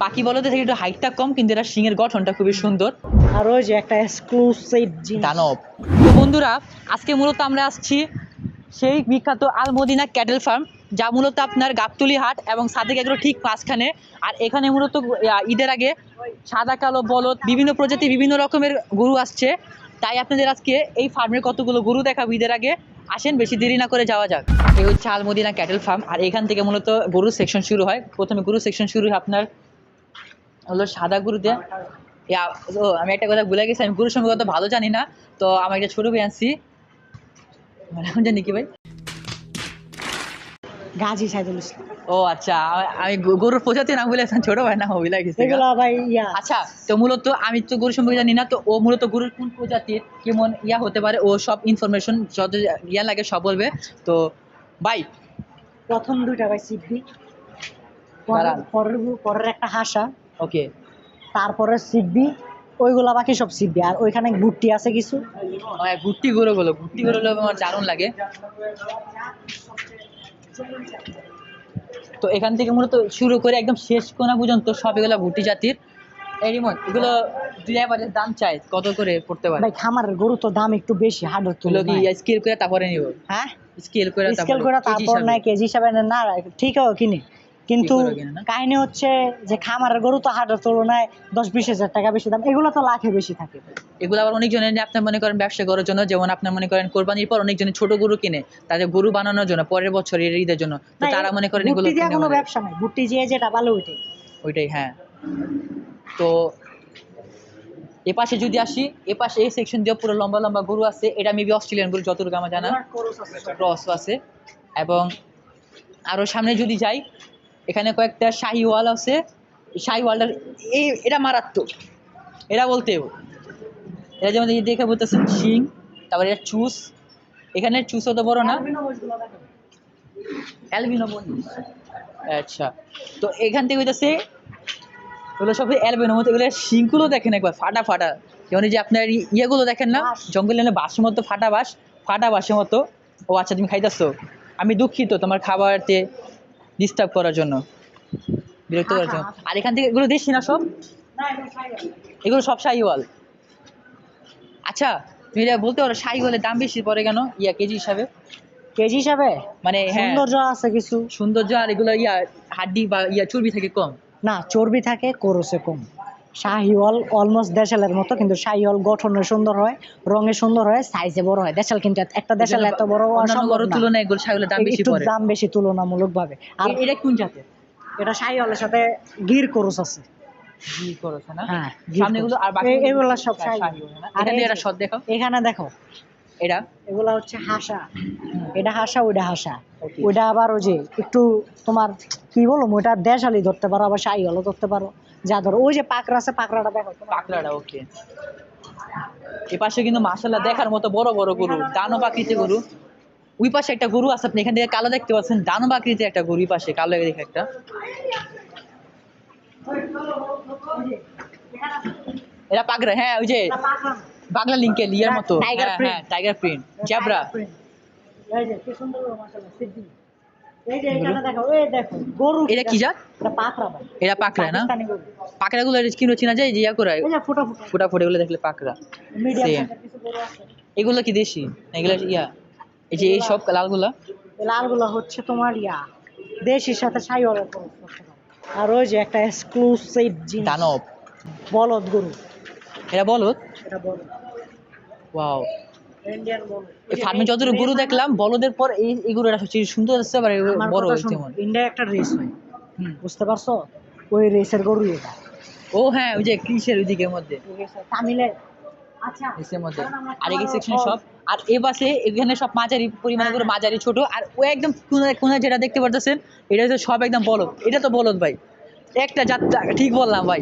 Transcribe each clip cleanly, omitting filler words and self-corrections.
বাকি বলদের থেকে একটু হাইটটা কম, কিন্তু এটা শিংয়ের গঠনটা খুবই সুন্দর। আর ওই যে একটা এক্সক্লুসিভ জিনিস দানব। তো বন্ধুরা, আজকে মূলত আমরা আসছি সেই বিখ্যাত আল মদিনা ক্যাটেল ফার্ম, যা মূলত আপনার গাবতলী হাট এবং সাদেক এগ্রো ঠিক মাঝখানে। আর এখানে মূলত ঈদের আগে সাদা কালো বলদ বিভিন্ন প্রজাতির বিভিন্ন রকমের গরু আসছে। তাই আপনাদের আজকে এই ফার্মের কতগুলো গরু দেখাবো ঈদের আগে। আসেন, বেশি দেরি না করে যাওয়া যাক। এই হচ্ছে আল মদিনা ক্যাটেল ফার্ম, আর এখান থেকে মূলত গরুর সেকশন শুরু হয়। প্রথমে গরু সেকশন শুরু হয় আপনার হলো সাদা গরুতে। আমি একটা কথা ভুলে গেছি, আমি গরুর সঙ্গে কত ভালো জানি না, তো আমার একটা ছোটো ভাই আনছি, জানি কি ভাই, গাজী সাইদুল ইসলাম। ও আচ্ছা, আমি গরুর প্রজাতি নাম বলে ছোট ভাই না ভুলে গেছি। এগুলা ভাই আচ্ছা, তো মূলত আমি তো গরু সম্পর্কে জানি না, তো ও মূলত গরুর কোন প্রজাতির কেমন হতে পারে, ও সব ইনফরমেশন যত লাগে সব বলবে। তো ভাই, প্রথম দুইটা ভাই সিদ্ধি, দাঁড়ান। পরের একটা হাসা, ওকে, তারপরে সিদ্ধি, ওইগুলা বাকি সব সিদ্ধি। আর ওইখানে গুট্টি আছে কিছু। গুটি গরুগুলো আমার দারুণ লাগে। তো এখান থেকে মূলত শুরু করে একদম শেষ কোনা পর্যন্ত সব এগুলো ভুট্টি জাতির। এই রিমন, এগুলো দুই বাজার দাম চাই কত করে পড়তে পারে? ভাই খামারের গরু তো দাম একটু বেশি, হাটের তুলো কি তুলনায়। স্কেল করে তারপরে নিব? হ্যাঁ, স্কেল করে স্কেল করে তারপর নাই কেজি হিসাবে না, ঠিক আছে কিনি। কিন্তু করে কিনে না? কাহিনী হচ্ছে যে খামারের গরু তো হাটের তুলনায় 10-20 হাজার টাকা বেশি দাম, এগুলো তো লাখে বেশি থাকে। এগুলো আবার অনেকজনের আপনি মনে করেন ব্যবসা করার জন্য, যেমন আপনি মনে করেন কোরবানির পর অনেকজনের ছোট গরু কিনে তাদের গরু বানানোর জন্য পরের বছরের ঈদের জন্য, তো তারা মনে করেন এগুলো গুট্টি দিয়ে কিনে কোনো বলে। ব্যবসা নাই, গুট্টি দিয়ে যেটা ভালো ওইটাই। ওইটাই, হ্যাঁ। তো এপাশে যদি আসি, এপাশে এই সেকশন দিয়ে পুরো লম্বা লম্বা গরু আছে। এটা মেবি অস্ট্রেলিয়ান গরু যতটুকু আমার জানা, ক্রস আছে। এবং আরও সামনে যদি যাই, এখানে কয়েকটা শাহিওয়াল আছে। শাহিওয়ালটার এটা মারাত্মক, এটা বলতে এটা যেমন এই দেখে বলতেছেন শিং, তারপরে এটা চুস। এখানে চুস অত বড় না, অ্যালবিনো মহিষ। আচ্ছা, তো এখান থেকে হইতেছে ওগুলো সব অ্যালবিনো মতো। এগুলো শিংগুলো দেখেন একবার ফাটা ফাটা, যেমন এই যে আপনার ইয়েগুলো দেখেন না, জঙ্গলে বাঁশের মতো ফাটা বাঁশের মতো। ও আচ্ছা, তুমি খাইতেছো, আমি দুঃখিত তোমার খাবারতে ডিস্টার্ব করার জন্য, বিরক্ত করার জন্য। আর এখান থেকে এগুলো দেখছি না সব, এগুলো সব শাহিওয়াল। আচ্ছা, তুমি এটা বলতে পারো শাহিওয়ালের দাম বেশি পড়ে কেন কেজি হিসাবে? কেজি হিসাবে মানে হ্যাঁ, সৌন্দর্য আছে কিছু, সৌন্দর্য। আর এগুলো হাড্ডি বা চর্বি থেকে কম না চর্বি থাকে কোরসে কম। শাহিওয়াল অলমোস্ট দেশালের মতো, কিন্তু শাহিওয়াল গঠনে সুন্দর হয়, রঙে সুন্দর হয়, সাইজে বড় হয়। দেশাল কিন্তু একটা দেশাল এত বড় বড় তুলনায় এগুলো শাহিওয়ালের দাম বেশি একটু পড়ে। দাম বেশি তুলনামূলক ভাবে। আর এটা কোন জাতের? এটা শাহিওয়ালের সাথে গির কোরস আছে। না, হ্যাঁ, সামনেগুলো আর বাকি এগুলা সব শাহিওয়াল। আর এটা সব দেখো, এখানে দেখো, এটা এগুলা হচ্ছে হাসা। এটা হাসা, ওইটা হাসা। ওইটা আবার ওই যে একটু তোমার কি বলবো, ওইটা দেশালি ধরতে পারো, আবার শাহিওয়ালও ধরতে পারো। যা ধরো ওই যে পাকড়া আছে, পাকড়াটা দেখো, পাকড়াটা। ওকে, এ পাশে কিন্তু মাশাআল্লাহ দেখার মতো বড় বড় গরু, দানব আকৃতির গরু। ওই পাশে একটা গরু আছে, আপনি এখান থেকে কালো দেখতে পাচ্ছেন, দানব আকৃতির একটা গরু। ওই পাশে কালো দেখে একটা, এটা পাকড়া। হ্যাঁ, ওই যে বাংলা লিঙ্কের ইয়ের মতো, হ্যাঁ, টাইগার প্রিন্ট, জেব্রা। এটা কি জাত? এটা পাকড়া না? পাকড়াগুলো কিনো চিনা যায় যে করে ফুটা ফুটে, এগুলো দেখলে পাকড়া। এগুলো কি দেশি? এগুলো এই যে এই সব লালগুলা, লালগুলো হচ্ছে তোমার দেশির সাথে শাহিওয়ালের ক্রস করতে পারে। আর ওই যে একটা এক্সক্লুসিভ জিনিস, দানব বলদ গরু। এটা বলদ? এটা বলদ, ওয়াও। ইন্ডিয়ান বলদ। এই ফার্মে যতটুকু গরু দেখলাম, বলদের পর এই গরুটা সবচেয়ে সুন্দর আছে, আবার বড় যেমন ইন্ডিয়া একটা রেস হয়, বুঝতে পারছো? ওই রেসের গরু এটা। ও হ্যাঁ, ওই যে ক্রিসের ওইদিকের মধ্যে, তামিলের। আচ্ছা, রেসের মধ্যে। আর এই সেকশনে সব, আর এই পাশে এখানে সব মাঝারি পরিমাণে গরু, মাঝারি ছোট। আর ও একদম কোনায় যেটা দেখতে পারতেছেন, এটা হচ্ছে সব একদম বলদ। এটা তো বলদ ভাই, একটা যাত্রা ঠিক বললাম ভাই।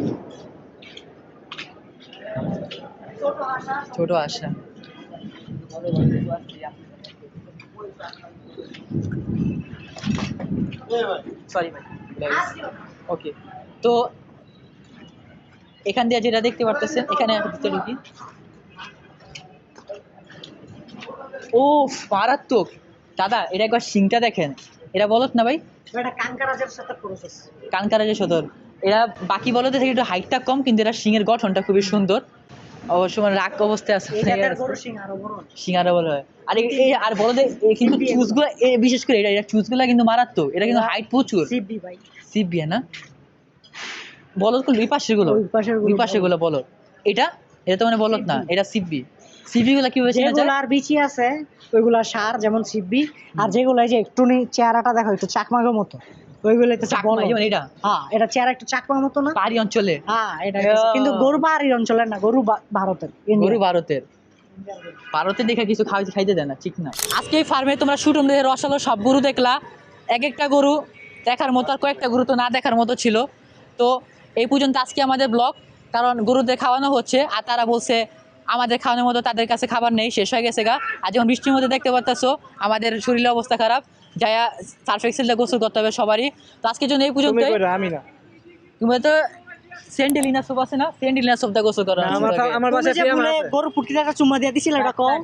ছোট আশা, সরি ভাই। ওকে, তো এখান দিয়ে যেটা দেখতে পারতেছেন, এখানে ভিতরে ঢুকি। ও মারাত্মক দাদা, এটা একবার শিংটা দেখেন। এটা বলত না ভাই, এটা কানকারাজের সাথে প্রসেস। কানকারাজের সদর। এরা বাকি বলদের থেকে একটু হাইটটা কম, কিন্তু এরা শিংয়ের গঠনটা খুবই সুন্দর। অবশ্য মানে রাগ অবস্থায় আছে, এই জাতের গরু সিং আরো বড়। সিঙ্গারা বলা হয়। আর এই আর বলদের কিন্তু চুজগুলো, বিশেষ করে এটা চুজগুলো কিন্তু মারাত্মক, এটা কিন্তু হাইট প্রচুর। সিবি ভাই, সিবি না বলদগুলো এই পাশের গুলো, ওই পাশের ওই পাশের গুলো বলদ। এটা এটা তো মানে বলদ না, এটা সিবি। সিবি গুলা কি হয়েছে যেগুলো আর বিচি আছে ওইগুলা সার, যেমন সিবি। আর যেগুলো এই যে একটু চেহারাটা দেখো একটু চাকমাগের মতো, ওইগুলো তো চাকমা, যেমন এটা হ্যাঁ, এটা চেহারা একটু চাকমার মতো না? পাহাড়ি অঞ্চলে, হ্যাঁ এটা কিন্তু গরু পাহাড়ি অঞ্চলের না, গরু ভারতের, গরু ভারতের। ভারতে দেখে কিছু খাইতে দেয় না, ঠিক না। আজকে এই ফার্মে তোমরা সুটম দেখে রসালো সব গরু দেখলা। এক একটা গরু দেখার মতো, আর কয়েকটা গরু তো না দেখার মতো ছিল। তো এই পর্যন্ত আজকে আমাদের ব্লগ, কারণ গরুদের খাওয়ানো হচ্ছে আর তারা বলছে আমাদের খাওয়ানোর মতো তাদের কাছে খাবার নেই, শেষ হয়ে গেছে গা। আর যখন বৃষ্টির মধ্যে দেখতে পাচ্ছো আমাদের শরীরের অবস্থা খারাপ, যাইয়া সার্ফ এক্সেল দিয়ে গোসল করতে হবে সবারই। তো আজকের জন্য এই পর্যন্ত। আমি না, তুমি তো সেন্টেলিনা সোপ আছে না, সেন্টেলিনা সোপ দিয়ে গোসল করো। আমার বাসায় গরু পুটকিটা চুম্মা দিয়ে দিছিল, এটা কম।